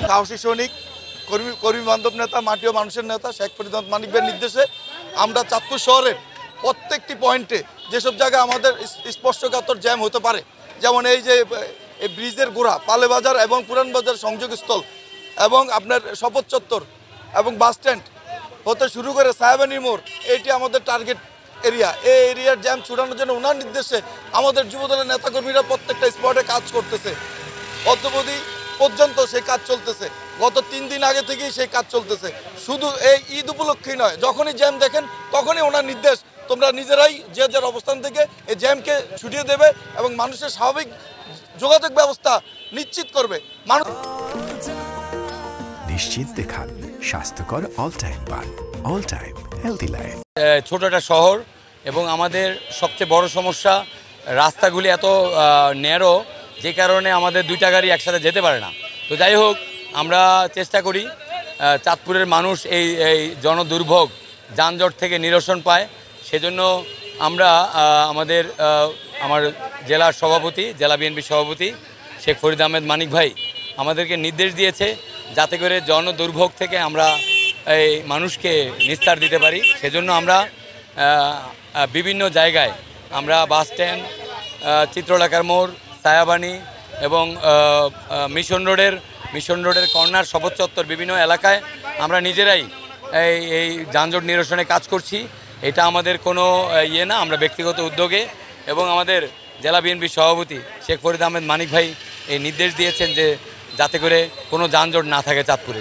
সাহসী সৈনিক কর্মী বান্ধব নেতা মাটি ও মানুষের নেতা শেখ ফরিদ আহমেদ মানিক ভাইয়ের নির্দেশে আমরা চাঁদপুর শহরের প্রত্যেকটি পয়েন্টে যেসব জায়গায় আমাদের স্পর্শকাতর জ্যাম হতে পারে, যেমন এই যে এই ব্রিজের গোড়া পালেবাজার এবং পুরান বাজার সংযোগস্থল এবং আপনার শপথ চত্বর এবং বাস স্ট্যান্ড হতে শুরু করে সাহেবানী মোড়, এটি আমাদের টার্গেট এরিয়া। এই এরিয়ার জ্যাম ছুটানোর জন্য ওনার নির্দেশে আমাদের যুবদলের নেতাকর্মীরা প্রত্যেকটা স্পটে কাজ করতেছে। অদ্যবধি পর্যন্ত সেই কাজ চলতেছে, গত 3 দিন আগে থেকেই সেই কাজ চলতেছে। শুধু এই ঈদ উপলক্ষেই নয়, যখনই জ্যাম দেখেন তখনই ওনার নির্দেশ তোমরা নিজেরাই যে যার অবস্থান থেকে এই জ্যামকে ছুটিয়ে দেবে এবং মানুষের স্বাভাবিক যোগাযোগ ব্যবস্থা নিশ্চিত করবে। মানুষ নিশ্চিন্তে খান স্বাস্থ্যকর অল টাইম পান, অল টাইম হেলদি লাইফ। ছোট একটা শহর এবং আমাদের সবচেয়ে বড় সমস্যা রাস্তাগুলি এত ন্যারো, যে কারণে আমাদের 2টা গাড়ি একসাথে যেতে পারে না। তো যাই হোক, আমরা চেষ্টা করি চাঁদপুরের মানুষ এই জনদুর্ভোগ যানজট থেকে নিরসন পায়। সেজন্য আমরা আমার জেলার সভাপতি, জেলা বিএনপি সভাপতি শেখ ফরিদ আহমেদ মানিক ভাই আমাদেরকে নির্দেশ দিয়েছে যাতে করে জনদুর্ভোগ থেকে আমরা এই মানুষকে নিস্তার দিতে পারি। সেজন্য আমরা বিভিন্ন জায়গায় আমরা বাস স্ট্যান্ড, চিত্রলেখার মোড়, সায়াবানি এবং মিশন রোডের কর্নার, শপথ চত্বর, বিভিন্ন এলাকায় আমরা নিজেরাই এই যানজট নিরসনে কাজ করছি। এটা আমাদের কোনো ইয়ে না, আমরা ব্যক্তিগত উদ্যোগে, এবং আমাদের জেলা বিএনপি সভাপতি শেখ ফরিদ আহমেদ মানিক ভাই এই নির্দেশ দিয়েছেন যে যাতে করে কোনো যানজট না থাকে চাঁদপুরে।